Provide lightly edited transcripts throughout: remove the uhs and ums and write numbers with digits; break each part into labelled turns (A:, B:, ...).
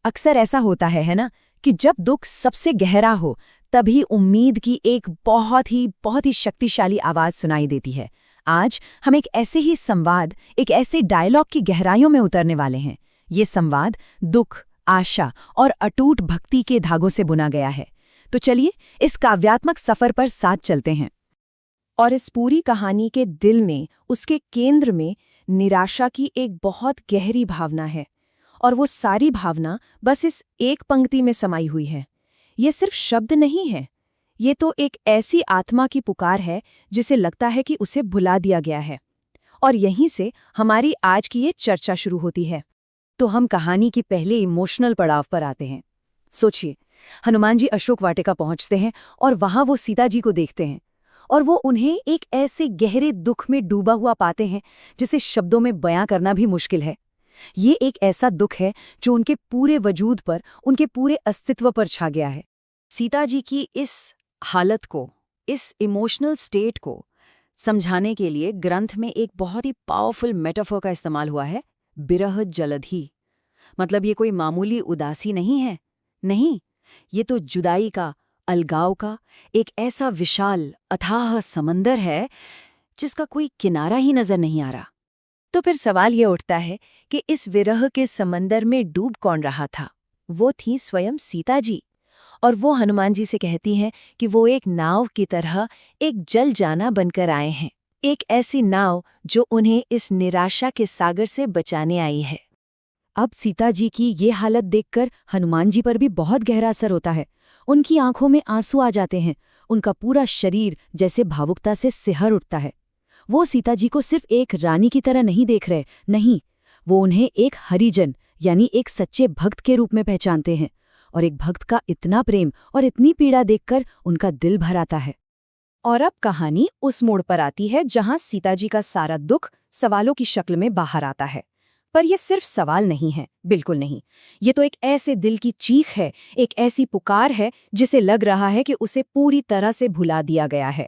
A: अक्सर ऐसा होता है ना, कि जब दुख सबसे गहरा हो तभी उम्मीद की एक बहुत ही शक्तिशाली आवाज सुनाई देती है। आज हम एक ऐसे ही संवाद, एक ऐसे डायलॉग की गहराइयों में उतरने वाले हैं। ये संवाद दुख, आशा और अटूट भक्ति के धागों से बुना गया है। तो चलिए इस काव्यात्मक सफर पर साथ चलते हैं। और इस पूरी कहानी के दिल में, उसके केंद्र में निराशा की एक बहुत गहरी भावना है। और वो सारी भावना बस इस एक पंक्ति में समाई हुई है। ये सिर्फ शब्द नहीं है, ये तो एक ऐसी आत्मा की पुकार है जिसे लगता है कि उसे भुला दिया गया है। और यहीं से हमारी आज की ये चर्चा शुरू होती है। तो हम कहानी की पहले इमोशनल पड़ाव पर आते हैं। सोचिए, हनुमान जी अशोक वाटिका पहुंचते हैं और वहां वो सीता जी को देखते हैं, और वो उन्हें एक ऐसे गहरे दुख में डूबा हुआ पाते हैं जिसे शब्दों में बयां करना भी मुश्किल है। ये एक ऐसा दुख है जो उनके पूरे वजूद पर, उनके पूरे अस्तित्व पर छा गया है। सीता जी की इस हालत को, इस इमोशनल स्टेट को समझाने के लिए ग्रंथ में एक बहुत ही पावरफुल मेटाफर का इस्तेमाल हुआ है, बिरह जलधि। मतलब ये कोई मामूली उदासी नहीं है, नहीं, ये तो जुदाई का, अलगाव का एक ऐसा विशाल अथाह समंदर है जिसका कोई किनारा ही नजर नहीं आ रहा। तो फिर सवाल ये उठता है कि इस विरह के समंदर में डूब कौन रहा था? वो थी स्वयं सीता जी। और वो हनुमान जी से कहती हैं कि वो एक नाव की तरह एक जल जाना बनकर आए हैं, एक ऐसी नाव जो उन्हें इस निराशा के सागर से बचाने आई है। अब सीता जी की ये हालत देखकर हनुमान जी पर भी बहुत गहरा असर होता है। उनकी आंखों में आंसू आ जाते हैं, उनका पूरा शरीर जैसे भावुकता से सिहर उठता है। वो सीता जी को सिर्फ एक रानी की तरह नहीं देख रहे, नहीं, वो उन्हें एक हरिजन यानी एक सच्चे भक्त के रूप में पहचानते हैं। और एक भक्त का इतना प्रेम और इतनी पीड़ा देखकर उनका दिल भर आता है। और अब कहानी उस मोड़ पर आती है जहां सीता जी का सारा दुख सवालों की शक्ल में बाहर आता है। पर यह सिर्फ सवाल नहीं है, बिल्कुल नहीं। ये तो एक ऐसे दिल की चीख है, एक ऐसी पुकार है जिसे लग रहा है कि उसे पूरी तरह से भुला दिया गया है।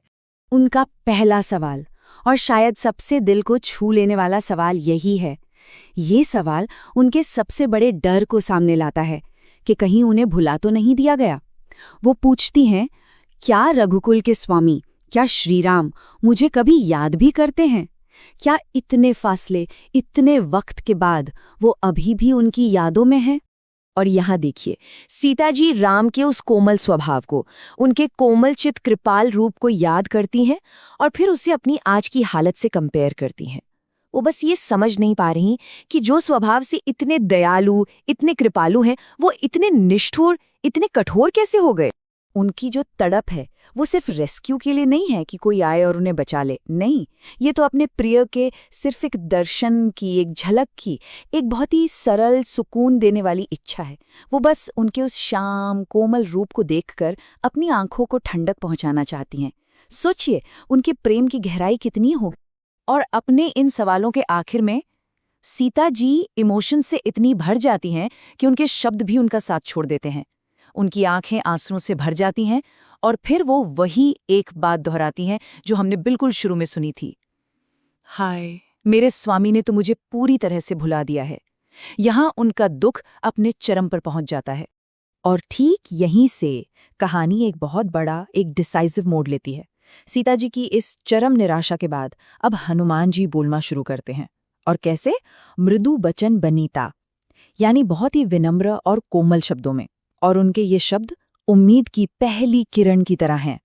A: उनका पहला सवाल, और शायद सबसे दिल को छू लेने वाला सवाल यही है। ये सवाल उनके सबसे बड़े डर को सामने लाता है कि कहीं उन्हें भुला तो नहीं दिया गया। वो पूछती हैं, क्या रघुकुल के स्वामी, क्या श्रीराम मुझे कभी याद भी करते हैं? क्या इतने फासले, इतने वक्त के बाद वो अभी भी उनकी यादों में हैं? और यहाँ देखिए, सीता जी राम के उस कोमल स्वभाव को, उनके कोमलचित कृपाल रूप को याद करती हैं और फिर उसे अपनी आज की हालत से कंपेयर करती हैं। वो बस ये समझ नहीं पा रही कि जो स्वभाव से इतने दयालु, इतने कृपालु हैं, वो इतने निष्ठुर, इतने कठोर कैसे हो गए। उनकी जो तड़प है वो सिर्फ रेस्क्यू के लिए नहीं है कि कोई आए और उन्हें बचा ले, नहीं, ये तो अपने प्रिय के सिर्फ एक दर्शन की, एक झलक की, एक बहुत ही सरल सुकून देने वाली इच्छा है। वो बस उनके उस शाम कोमल रूप को देखकर अपनी आंखों को ठंडक पहुंचाना चाहती हैं। सोचिए उनके प्रेम की गहराई कितनी होगी। और अपने इन सवालों के आखिर में सीता जी इमोशन से इतनी भर जाती हैं कि उनके शब्द भी उनका साथ छोड़ देते हैं। उनकी आंखें आंसुओं से भर जाती हैं और फिर वो वही एक बात दोहराती हैं जो हमने बिल्कुल शुरू में सुनी थी, हाय, मेरे स्वामी ने तो मुझे पूरी तरह से भुला दिया है। यहां उनका दुख अपने चरम पर पहुंच जाता है। और ठीक यहीं से कहानी एक बहुत बड़ा, एक डिसाइसिव मोड़ लेती है। सीता जी की इस चरम निराशा के बाद अब हनुमान जी बोलना शुरू करते हैं। और कैसे? मृदु बचन बनीता, यानी बहुत ही विनम्र और कोमल शब्दों में। और उनके ये शब्द उम्मीद की पहली किरण की तरह हैं।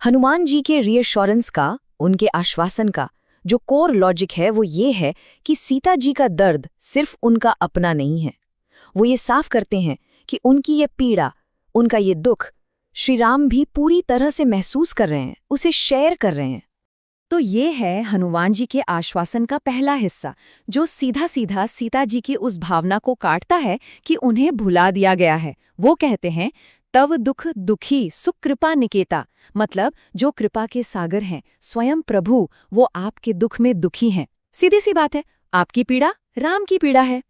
A: हनुमान जी के रीअश्योरेंस का, उनके आश्वासन का जो कोर लॉजिक है वो ये है कि सीता जी का दर्द सिर्फ उनका अपना नहीं है। वो ये साफ करते हैं कि उनकी ये पीड़ा, उनका ये दुख श्री राम भी पूरी तरह से महसूस कर रहे हैं, उसे शेयर कर रहे हैं। तो ये है हनुमान जी के आश्वासन का पहला हिस्सा, जो सीधा सीधा सीता जी की उस भावना को काटता है कि उन्हें भुला दिया गया है। वो कहते हैं, तव दुख दुखी सुकृपा निकेता, मतलब जो कृपा के सागर हैं, स्वयं प्रभु, वो आपके दुख में दुखी हैं। सीधी सी बात है, आपकी पीड़ा राम की पीड़ा है।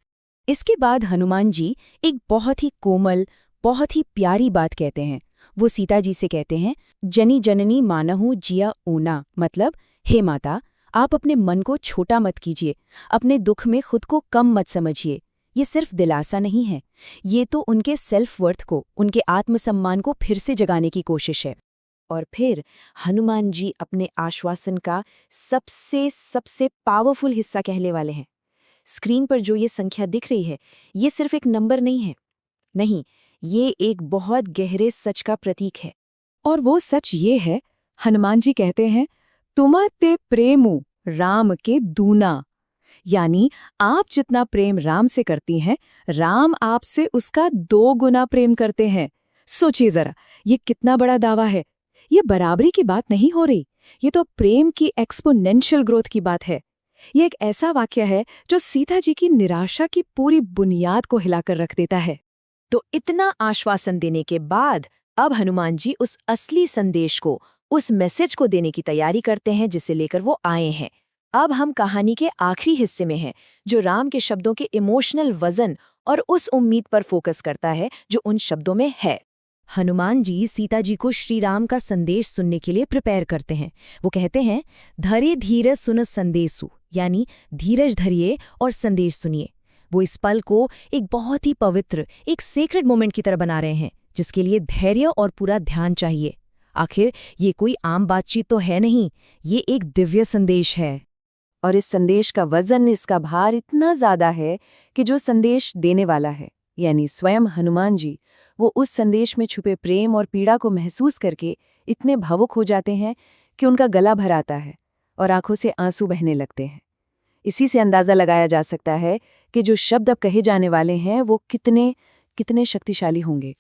A: इसके बाद हनुमान जी एक बहुत ही कोमल, बहुत ही प्यारी बात कहते हैं। वो सीता जी से कहते हैं, जनी जननी मानहु जिया ऊना, मतलब हे माता, आप अपने मन को छोटा मत कीजिए, अपने दुख में खुद को कम मत समझिए। ये सिर्फ दिलासा नहीं है, ये तो उनके सेल्फ वर्थ को, उनके आत्मसम्मान को फिर से जगाने की कोशिश है। और फिर हनुमान जी अपने आश्वासन का सबसे सबसे पावरफुल हिस्सा कहने वाले हैं। स्क्रीन पर जो ये संख्या दिख रही है, ये सिर्फ एक नंबर नहीं है। नहीं, ये एक बहुत गहरे सच का प्रतीक है। और वो सच ये है, हनुमान जी कहते हैं, तुम ते प्रेमु राम के दूना। यानी आप जितना प्रेम राम से करती हैं, राम आपसे उसका 2 गुना प्रेम करते हैं। सोचिए जरा, ये कितना बड़ा दावा है। ये बराबरी की बात नहीं हो रही, ये तो प्रेम की एक्सपोनेंशियल ग्रोथ की बात है। ये एक ऐसा वाक्य है जो सीता जी की निराशा की पूरी बुनियाद को हिलाकर रख देता है। तो इतना आश्वासन देने के बाद अब हनुमान जी उस असली संदेश को, उस मैसेज को देने की तैयारी करते हैं जिसे लेकर वो आए हैं। अब हम कहानी के आखिरी हिस्से में हैं, जो राम के शब्दों के इमोशनल वजन और उस उम्मीद पर फोकस करता है जो उन शब्दों में है। हनुमान जी सीता जी को श्री राम का संदेश सुनने के लिए प्रिपेयर करते हैं। वो कहते हैं, धरे धीरे सुन संदेशु, यानी धीरज धरिए और संदेश सुनिए। वो इस पल को एक बहुत ही पवित्र, एक सेक्रेड मोमेंट की तरह बना रहे हैं, जिसके लिए धैर्य और पूरा ध्यान चाहिए। आखिर ये कोई आम बातचीत तो है नहीं, ये एक दिव्य संदेश है। और इस संदेश का वजन, इसका भार इतना ज्यादा है कि जो संदेश देने वाला है, यानी स्वयं हनुमान जी, वो उस संदेश में छुपे प्रेम और पीड़ा को महसूस करके इतने भावुक हो जाते हैं कि उनका गला भर आता है और आंखों से आंसू बहने लगते हैं। इसी से अंदाजा लगाया जा सकता है कि जो शब्द अब कहे जाने वाले हैं वो कितने कितने शक्तिशाली होंगे।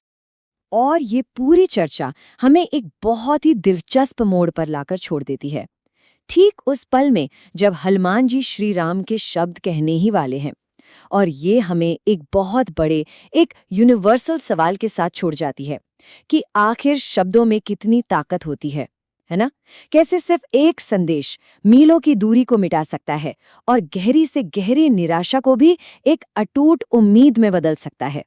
A: और ये पूरी चर्चा हमें एक बहुत ही दिलचस्प मोड़ पर लाकर छोड़ देती है, ठीक उस पल में जब हनुमान जी श्री राम के शब्द कहने ही वाले हैं। और ये हमें एक बहुत बड़े, एक यूनिवर्सल सवाल के साथ छोड़ जाती है कि आखिर शब्दों में कितनी ताकत होती है ना? कैसे सिर्फ एक संदेश मीलों की दूरी को मिटा सकता है और गहरी से गहरी निराशा को भी एक अटूट उम्मीद में बदल सकता है।